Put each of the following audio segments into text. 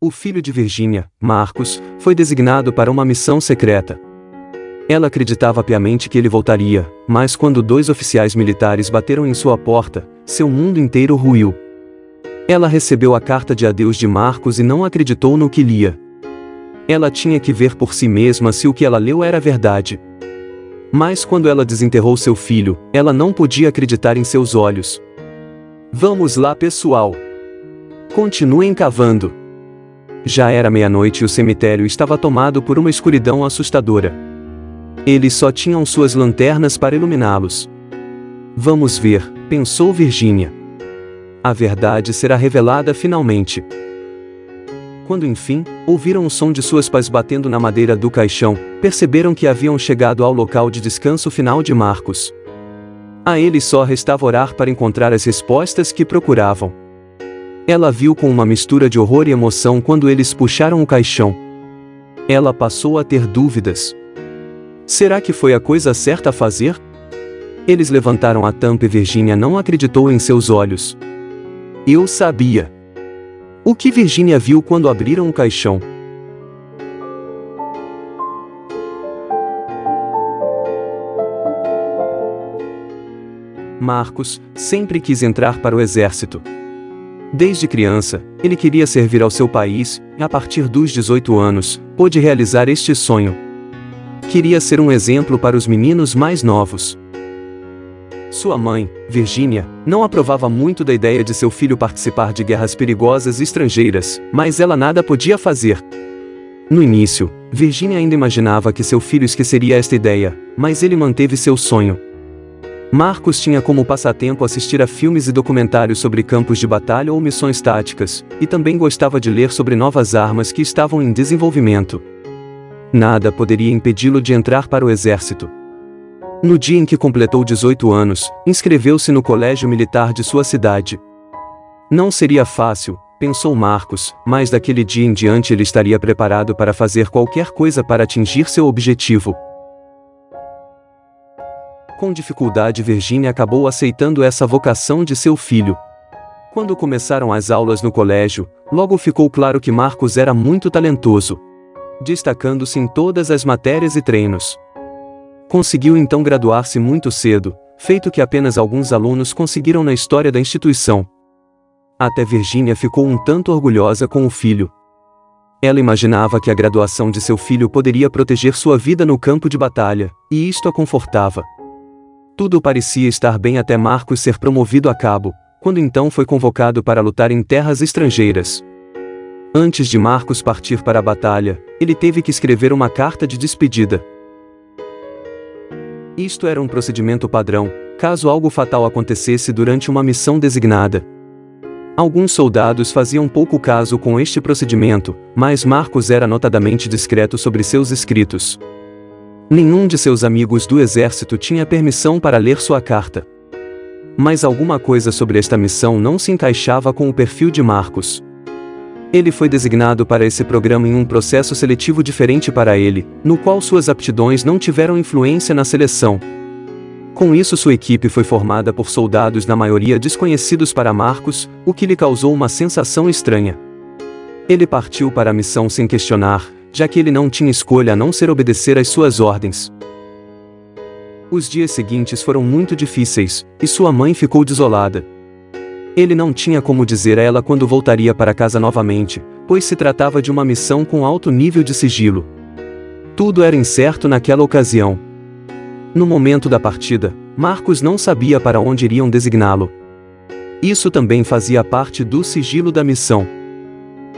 O filho de Virginia, Marcus, foi designado para uma missão secreta. Ela acreditava piamente que ele voltaria, mas quando 2 oficiais militares bateram em sua porta, seu mundo inteiro ruiu. Ela recebeu a carta de adeus de Marcus e não acreditou no que lia. Ela tinha que ver por si mesma se o que ela leu era verdade. Mas quando ela desenterrou seu filho, ela não podia acreditar em seus olhos. Vamos lá, pessoal! Continuem cavando. Já era meia-noite e o cemitério estava tomado por uma escuridão assustadora. Eles só tinham suas lanternas para iluminá-los. Vamos ver, pensou Virginia. A verdade será revelada finalmente. Quando enfim, ouviram o som de suas pás batendo na madeira do caixão, perceberam que haviam chegado ao local de descanso final de Marcus. A eles só restava orar para encontrar as respostas que procuravam. Ela viu com uma mistura de horror e emoção quando eles puxaram o caixão. Ela passou a ter dúvidas. Será que foi a coisa certa a fazer? Eles levantaram a tampa e Virginia não acreditou em seus olhos. Eu sabia. O que Virginia viu quando abriram o caixão? Marcus sempre quis entrar para o exército. Desde criança, ele queria servir ao seu país, e a partir dos 18 anos, pôde realizar este sonho. Queria ser um exemplo para os meninos mais novos. Sua mãe, Virginia, não aprovava muito da ideia de seu filho participar de guerras perigosas estrangeiras, mas ela nada podia fazer. No início, Virginia ainda imaginava que seu filho esqueceria esta ideia, mas ele manteve seu sonho. Marcus tinha como passatempo assistir a filmes e documentários sobre campos de batalha ou missões táticas, e também gostava de ler sobre novas armas que estavam em desenvolvimento. Nada poderia impedi-lo de entrar para o exército. No dia em que completou 18 anos, inscreveu-se no colégio militar de sua cidade. Não seria fácil, pensou Marcus, mas daquele dia em diante ele estaria preparado para fazer qualquer coisa para atingir seu objetivo. Com dificuldade, Virginia acabou aceitando essa vocação de seu filho. Quando começaram as aulas no colégio, logo ficou claro que Marcus era muito talentoso, destacando-se em todas as matérias e treinos. Conseguiu então graduar-se muito cedo, feito que apenas alguns alunos conseguiram na história da instituição. Até Virginia ficou um tanto orgulhosa com o filho. Ela imaginava que a graduação de seu filho poderia proteger sua vida no campo de batalha, e isto a confortava. Tudo parecia estar bem até Marcus ser promovido a cabo, quando então foi convocado para lutar em terras estrangeiras. Antes de Marcus partir para a batalha, ele teve que escrever uma carta de despedida. Isto era um procedimento padrão, caso algo fatal acontecesse durante uma missão designada. Alguns soldados faziam pouco caso com este procedimento, mas Marcus era notadamente discreto sobre seus escritos. Nenhum de seus amigos do exército tinha permissão para ler sua carta. Mas alguma coisa sobre esta missão não se encaixava com o perfil de Marcus. Ele foi designado para esse programa em um processo seletivo diferente para ele, no qual suas aptidões não tiveram influência na seleção. Com isso, sua equipe foi formada por soldados na maioria desconhecidos para Marcus, o que lhe causou uma sensação estranha. Ele partiu para a missão sem questionar, já que ele não tinha escolha a não ser obedecer às suas ordens. Os dias seguintes foram muito difíceis, e sua mãe ficou desolada. Ele não tinha como dizer a ela quando voltaria para casa novamente, pois se tratava de uma missão com alto nível de sigilo. Tudo era incerto naquela ocasião. No momento da partida, Marcus não sabia para onde iriam designá-lo. Isso também fazia parte do sigilo da missão.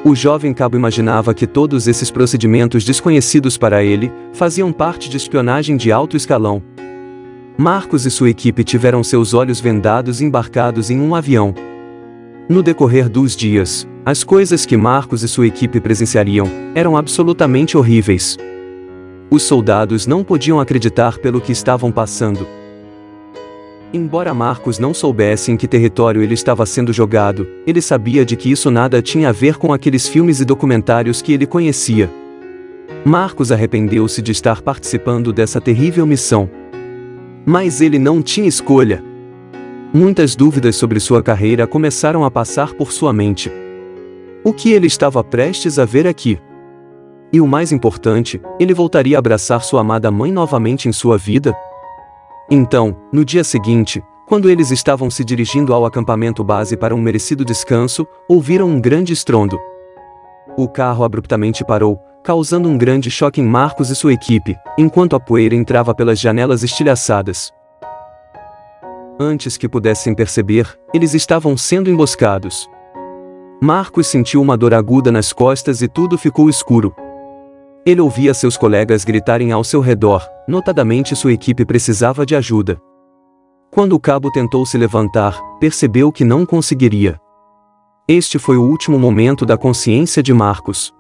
O jovem cabo imaginava que todos esses procedimentos desconhecidos para ele faziam parte de espionagem de alto escalão. Marcus e sua equipe tiveram seus olhos vendados e embarcados em um avião. No decorrer dos dias, as coisas que Marcus e sua equipe presenciariam eram absolutamente horríveis. Os soldados não podiam acreditar pelo que estavam passando. Embora Marcus não soubesse em que território ele estava sendo jogado, ele sabia de que isso nada tinha a ver com aqueles filmes e documentários que ele conhecia. Marcus arrependeu-se de estar participando dessa terrível missão. Mas ele não tinha escolha. Muitas dúvidas sobre sua carreira começaram a passar por sua mente. O que ele estava prestes a ver aqui? E o mais importante, ele voltaria a abraçar sua amada mãe novamente em sua vida? Então, no dia seguinte, quando eles estavam se dirigindo ao acampamento base para um merecido descanso, ouviram um grande estrondo. O carro abruptamente parou, causando um grande choque em Marcos e sua equipe, enquanto a poeira entrava pelas janelas estilhaçadas. Antes que pudessem perceber, eles estavam sendo emboscados. Marcos sentiu uma dor aguda nas costas e tudo ficou escuro. Ele ouvia seus colegas gritarem ao seu redor, notadamente sua equipe precisava de ajuda. Quando o cabo tentou se levantar, percebeu que não conseguiria. Este foi o último momento da consciência de Marcos.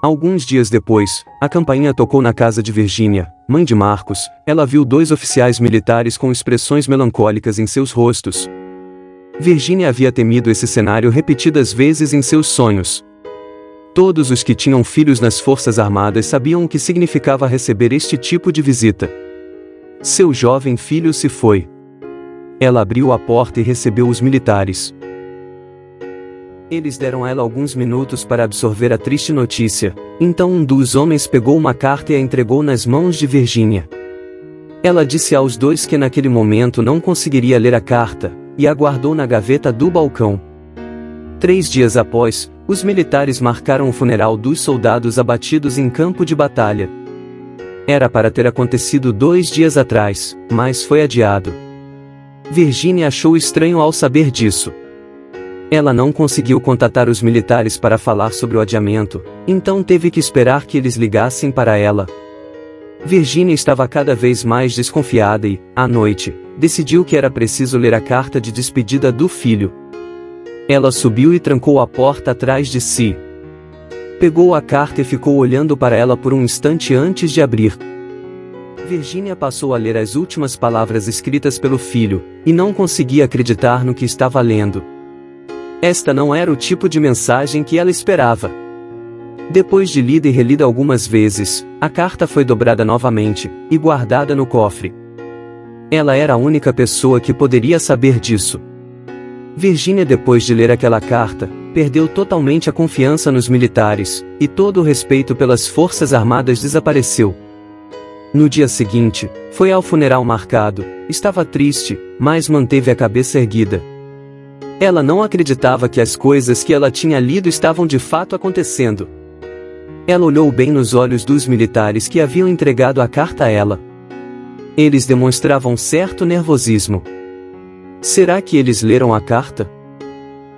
Alguns dias depois, a campainha tocou na casa de Virginia, mãe de Marcos. Ela viu 2 oficiais militares com expressões melancólicas em seus rostos. Virginia havia temido esse cenário repetidas vezes em seus sonhos. Todos os que tinham filhos nas Forças Armadas sabiam o que significava receber este tipo de visita. Seu jovem filho se foi. Ela abriu a porta e recebeu os militares. Eles deram a ela alguns minutos para absorver a triste notícia, então um dos homens pegou uma carta e a entregou nas mãos de Virginia. Ela disse aos 2 que naquele momento não conseguiria ler a carta, e a guardou na gaveta do balcão. 3 dias após, os militares marcaram o funeral dos soldados abatidos em campo de batalha. Era para ter acontecido 2 dias atrás, mas foi adiado. Virginia achou estranho ao saber disso. Ela não conseguiu contatar os militares para falar sobre o adiamento, então teve que esperar que eles ligassem para ela. Virginia estava cada vez mais desconfiada e, à noite, decidiu que era preciso ler a carta de despedida do filho. Ela subiu e trancou a porta atrás de si. Pegou a carta e ficou olhando para ela por um instante antes de abrir. Virginia passou a ler as últimas palavras escritas pelo filho, e não conseguia acreditar no que estava lendo. Esta não era o tipo de mensagem que ela esperava. Depois de lida e relida algumas vezes, a carta foi dobrada novamente, e guardada no cofre. Ela era a única pessoa que poderia saber disso. Virginia, depois de ler aquela carta, perdeu totalmente a confiança nos militares, e todo o respeito pelas Forças Armadas desapareceu. No dia seguinte, foi ao funeral marcado. Estava triste, mas manteve a cabeça erguida. Ela não acreditava que as coisas que ela tinha lido estavam de fato acontecendo. Ela olhou bem nos olhos dos militares que haviam entregado a carta a ela. Eles demonstravam certo nervosismo. Será que eles leram a carta?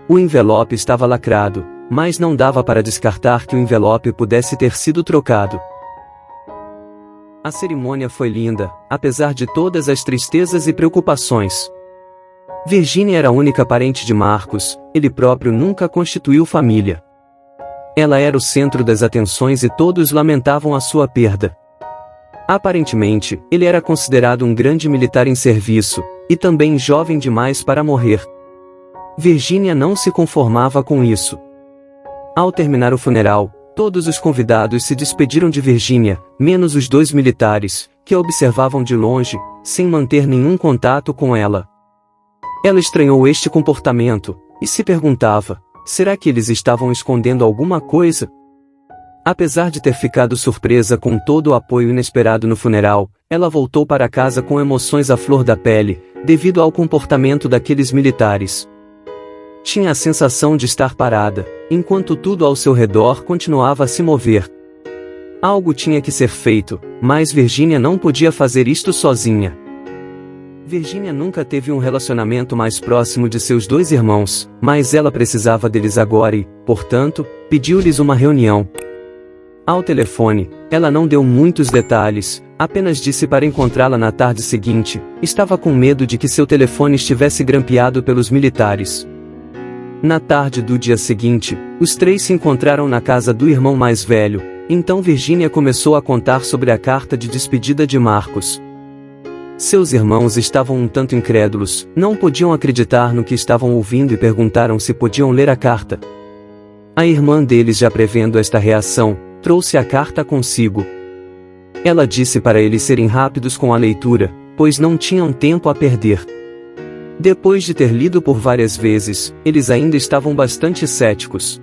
O envelope estava lacrado, mas não dava para descartar que o envelope pudesse ter sido trocado. A cerimônia foi linda, apesar de todas as tristezas e preocupações. Virginia era a única parente de Marcos, ele próprio nunca constituiu família. Ela era o centro das atenções e todos lamentavam a sua perda. Aparentemente, ele era considerado um grande militar em serviço, e também jovem demais para morrer. Virginia não se conformava com isso. Ao terminar o funeral, todos os convidados se despediram de Virginia, menos os 2 militares, que a observavam de longe, sem manter nenhum contato com ela. Ela estranhou este comportamento, e se perguntava, será que eles estavam escondendo alguma coisa? Apesar de ter ficado surpresa com todo o apoio inesperado no funeral, ela voltou para casa com emoções à flor da pele, devido ao comportamento daqueles militares. Tinha a sensação de estar parada, enquanto tudo ao seu redor continuava a se mover. Algo tinha que ser feito, mas Virginia não podia fazer isto sozinha. Virginia nunca teve um relacionamento mais próximo de seus 2 irmãos, mas ela precisava deles agora e, portanto, pediu-lhes uma reunião. Ao telefone, ela não deu muitos detalhes, apenas disse para encontrá-la na tarde seguinte. Estava com medo de que seu telefone estivesse grampeado pelos militares. Na tarde do dia seguinte, os 3 se encontraram na casa do irmão mais velho, então Virginia começou a contar sobre a carta de despedida de Marcos. Seus irmãos estavam um tanto incrédulos, não podiam acreditar no que estavam ouvindo e perguntaram se podiam ler a carta. A irmã deles, já prevendo esta reação, trouxe a carta consigo. Ela disse para eles serem rápidos com a leitura, pois não tinham tempo a perder. Depois de ter lido por várias vezes, eles ainda estavam bastante céticos.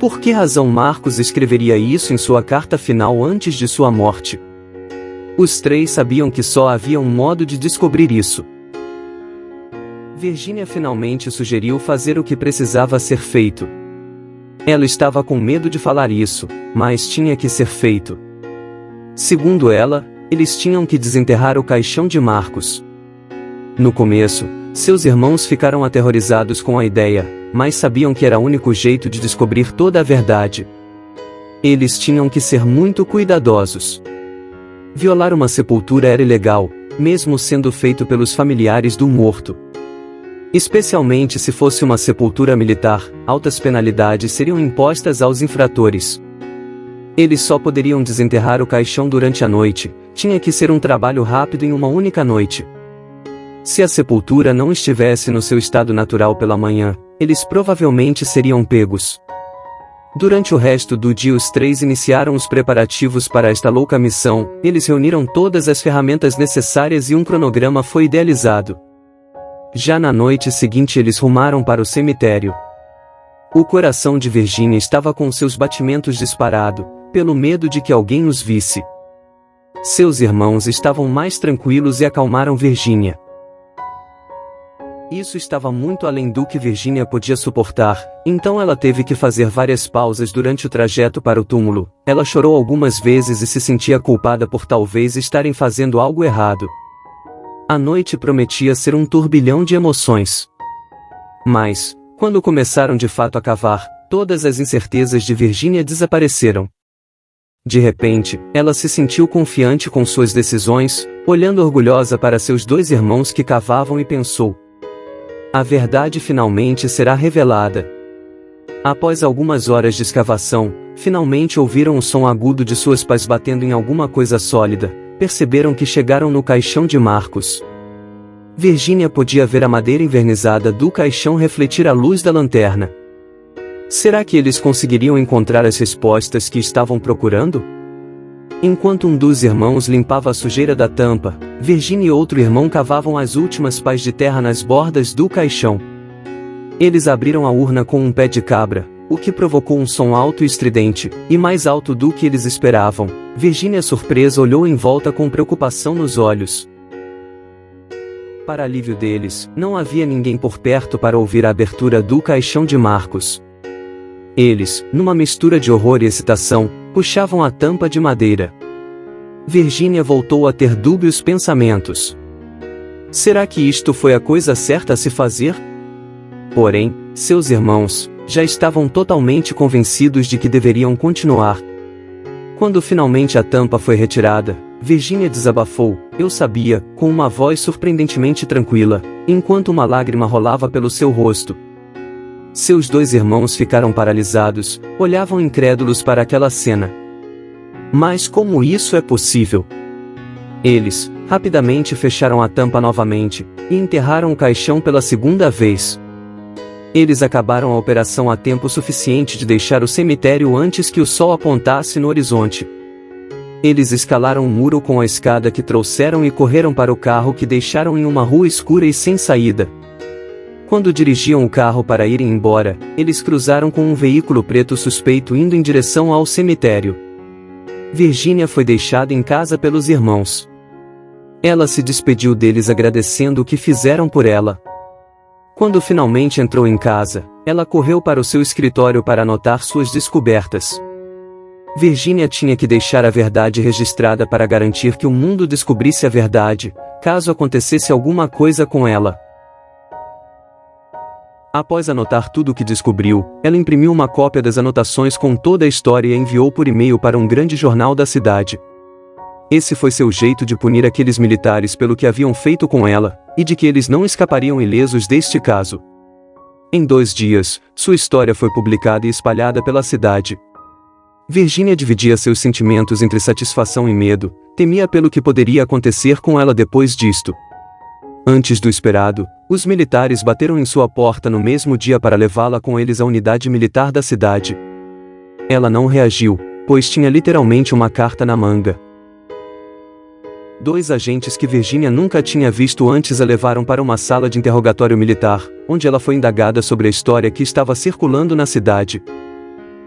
Por que razão Marcos escreveria isso em sua carta final antes de sua morte? Os três sabiam que só havia um modo de descobrir isso. Virginia finalmente sugeriu fazer o que precisava ser feito. Ela estava com medo de falar isso, mas tinha que ser feito. Segundo ela, eles tinham que desenterrar o caixão de Marcos. No começo, seus irmãos ficaram aterrorizados com a ideia, mas sabiam que era o único jeito de descobrir toda a verdade. Eles tinham que ser muito cuidadosos. Violar uma sepultura era ilegal, mesmo sendo feito pelos familiares do morto. Especialmente se fosse uma sepultura militar, altas penalidades seriam impostas aos infratores. Eles só poderiam desenterrar o caixão durante a noite, tinha que ser um trabalho rápido em uma única noite. Se a sepultura não estivesse no seu estado natural pela manhã, eles provavelmente seriam pegos. Durante o resto do dia os três iniciaram os preparativos para esta louca missão, eles reuniram todas as ferramentas necessárias e um cronograma foi idealizado. Já na noite seguinte eles rumaram para o cemitério. O coração de Virginia estava com seus batimentos disparado, pelo medo de que alguém os visse. Seus irmãos estavam mais tranquilos e acalmaram Virginia. Isso estava muito além do que Virginia podia suportar, então ela teve que fazer várias pausas durante o trajeto para o túmulo. Ela chorou algumas vezes e se sentia culpada por talvez estarem fazendo algo errado. A noite prometia ser um turbilhão de emoções. Mas, quando começaram de fato a cavar, todas as incertezas de Virginia desapareceram. De repente, ela se sentiu confiante com suas decisões, olhando orgulhosa para seus dois irmãos que cavavam e pensou: a verdade finalmente será revelada. Após algumas horas de escavação, finalmente ouviram o som agudo de suas pás batendo em alguma coisa sólida, perceberam que chegaram no caixão de Marcos. Virginia podia ver a madeira envernizada do caixão refletir a luz da lanterna. Será que eles conseguiriam encontrar as respostas que estavam procurando? Enquanto um dos irmãos limpava a sujeira da tampa, Virginia e outro irmão cavavam as últimas pás de terra nas bordas do caixão. Eles abriram a urna com um pé de cabra, o que provocou um som alto e estridente, e mais alto do que eles esperavam. Virginia, surpresa, olhou em volta com preocupação nos olhos. Para alívio deles, não havia ninguém por perto para ouvir a abertura do caixão de Marcos. Eles, numa mistura de horror e excitação, puxavam a tampa de madeira. Virginia voltou a ter dúbios pensamentos. Será que isto foi a coisa certa a se fazer? Porém, seus irmãos já estavam totalmente convencidos de que deveriam continuar. Quando finalmente a tampa foi retirada, Virginia desabafou: eu sabia, com uma voz surpreendentemente tranquila, enquanto uma lágrima rolava pelo seu rosto. Seus dois irmãos ficaram paralisados, olhavam incrédulos para aquela cena. Mas como isso é possível? Eles, rapidamente fecharam a tampa novamente, e enterraram o caixão pela segunda vez. Eles acabaram a operação a tempo suficiente de deixar o cemitério antes que o sol apontasse no horizonte. Eles escalaram um muro com a escada que trouxeram e correram para o carro que deixaram em uma rua escura e sem saída. Quando dirigiam o carro para irem embora, eles cruzaram com um veículo preto suspeito indo em direção ao cemitério. Virginia foi deixada em casa pelos irmãos. Ela se despediu deles agradecendo o que fizeram por ela. Quando finalmente entrou em casa, ela correu para o seu escritório para anotar suas descobertas. Virginia tinha que deixar a verdade registrada para garantir que o mundo descobrisse a verdade, caso acontecesse alguma coisa com ela. Após anotar tudo o que descobriu, ela imprimiu uma cópia das anotações com toda a história e enviou por e-mail para um grande jornal da cidade. Esse foi seu jeito de punir aqueles militares pelo que haviam feito com ela, e de que eles não escapariam ilesos deste caso. Em 2 dias, sua história foi publicada e espalhada pela cidade. Virginia dividia seus sentimentos entre satisfação e medo, temia pelo que poderia acontecer com ela depois disto. Antes do esperado, os militares bateram em sua porta no mesmo dia para levá-la com eles à unidade militar da cidade. Ela não reagiu, pois tinha literalmente uma carta na manga. 2 agentes que Virginia nunca tinha visto antes a levaram para uma sala de interrogatório militar, onde ela foi indagada sobre a história que estava circulando na cidade.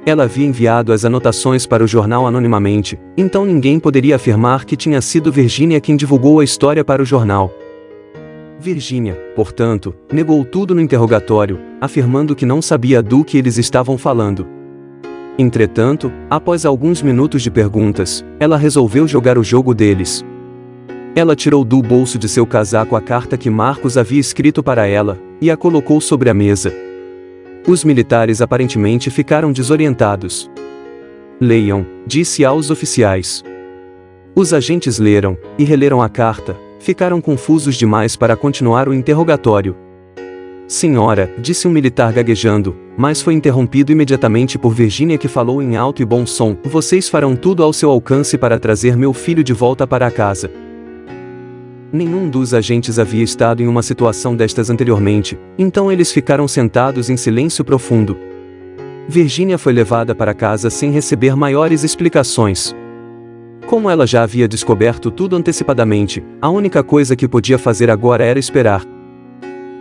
Ela havia enviado as anotações para o jornal anonimamente, então ninguém poderia afirmar que tinha sido Virginia quem divulgou a história para o jornal. Virginia, portanto, negou tudo no interrogatório, afirmando que não sabia do que eles estavam falando. Entretanto, após alguns minutos de perguntas, ela resolveu jogar o jogo deles. Ela tirou do bolso de seu casaco a carta que Marcos havia escrito para ela, e a colocou sobre a mesa. Os militares aparentemente ficaram desorientados. "Leiam", disse aos oficiais. Os agentes leram, e releram a carta, ficaram confusos demais para continuar o interrogatório. "Senhora", disse um militar gaguejando, mas foi interrompido imediatamente por Virginia, que falou em alto e bom som: "Vocês farão tudo ao seu alcance para trazer meu filho de volta para casa." Nenhum dos agentes havia estado em uma situação destas anteriormente, então eles ficaram sentados em silêncio profundo. Virginia foi levada para casa sem receber maiores explicações. Como ela já havia descoberto tudo antecipadamente, a única coisa que podia fazer agora era esperar.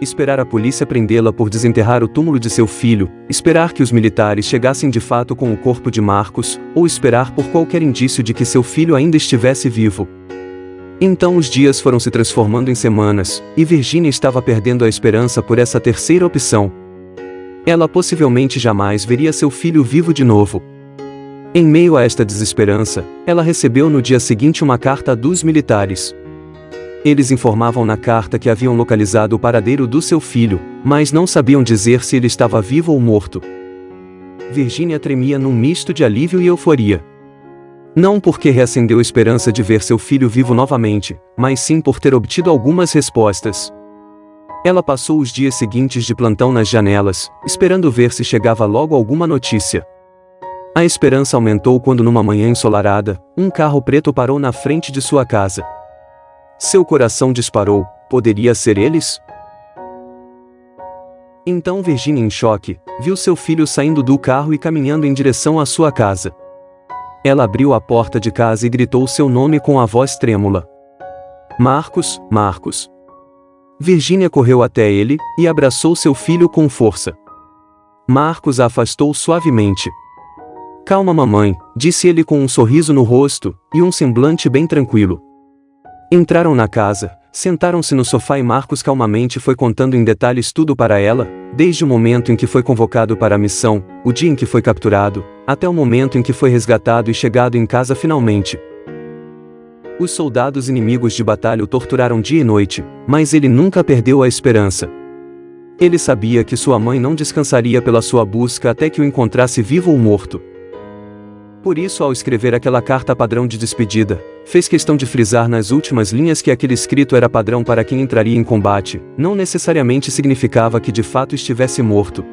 Esperar a polícia prendê-la por desenterrar o túmulo de seu filho, esperar que os militares chegassem de fato com o corpo de Marcos, ou esperar por qualquer indício de que seu filho ainda estivesse vivo. Então os dias foram se transformando em semanas, e Virginia estava perdendo a esperança por essa terceira opção. Ela possivelmente jamais veria seu filho vivo de novo. Em meio a esta desesperança, ela recebeu no dia seguinte uma carta dos militares. Eles informavam na carta que haviam localizado o paradeiro do seu filho, mas não sabiam dizer se ele estava vivo ou morto. Virginia tremia num misto de alívio e euforia. Não porque reacendeu a esperança de ver seu filho vivo novamente, mas sim por ter obtido algumas respostas. Ela passou os dias seguintes de plantão nas janelas, esperando ver se chegava logo alguma notícia. A esperança aumentou quando, numa manhã ensolarada, um carro preto parou na frente de sua casa. Seu coração disparou. Poderia ser eles? Então Virginia, em choque, viu seu filho saindo do carro e caminhando em direção à sua casa. Ela abriu a porta de casa e gritou seu nome com a voz trêmula. "Marcos, Marcos." Virginia correu até ele, e abraçou seu filho com força. Marcos a afastou suavemente. "Calma, mamãe", disse ele com um sorriso no rosto, e um semblante bem tranquilo. Entraram na casa, sentaram-se no sofá e Marcos calmamente foi contando em detalhes tudo para ela, desde o momento em que foi convocado para a missão, o dia em que foi capturado, até o momento em que foi resgatado e chegado em casa finalmente. Os soldados inimigos de batalha o torturaram dia e noite, mas ele nunca perdeu a esperança. Ele sabia que sua mãe não descansaria pela sua busca até que o encontrasse vivo ou morto. Por isso, ao escrever aquela carta padrão de despedida, fez questão de frisar nas últimas linhas que aquele escrito era padrão para quem entraria em combate, não necessariamente significava que de fato estivesse morto.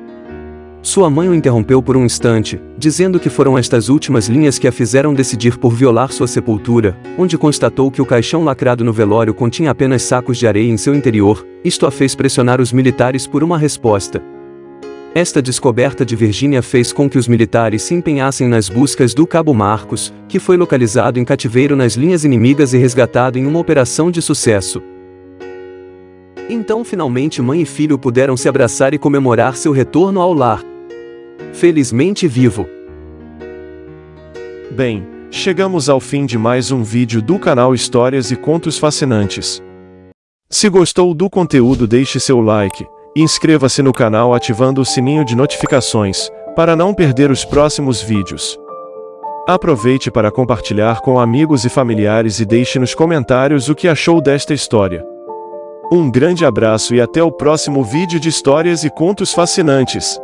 Sua mãe o interrompeu por um instante, dizendo que foram estas últimas linhas que a fizeram decidir por violar sua sepultura, onde constatou que o caixão lacrado no velório continha apenas sacos de areia em seu interior. Isto a fez pressionar os militares por uma resposta. Esta descoberta de Virginia fez com que os militares se empenhassem nas buscas do cabo Marcos, que foi localizado em cativeiro nas linhas inimigas e resgatado em uma operação de sucesso. Então finalmente mãe e filho puderam se abraçar e comemorar seu retorno ao lar. Felizmente vivo. Bem, chegamos ao fim de mais um vídeo do canal Histórias e Contos Fascinantes. Se gostou do conteúdo, deixe seu like. E inscreva-se no canal ativando o sininho de notificações, para não perder os próximos vídeos. Aproveite para compartilhar com amigos e familiares e deixe nos comentários o que achou desta história. Um grande abraço e até o próximo vídeo de Histórias e Contos Fascinantes.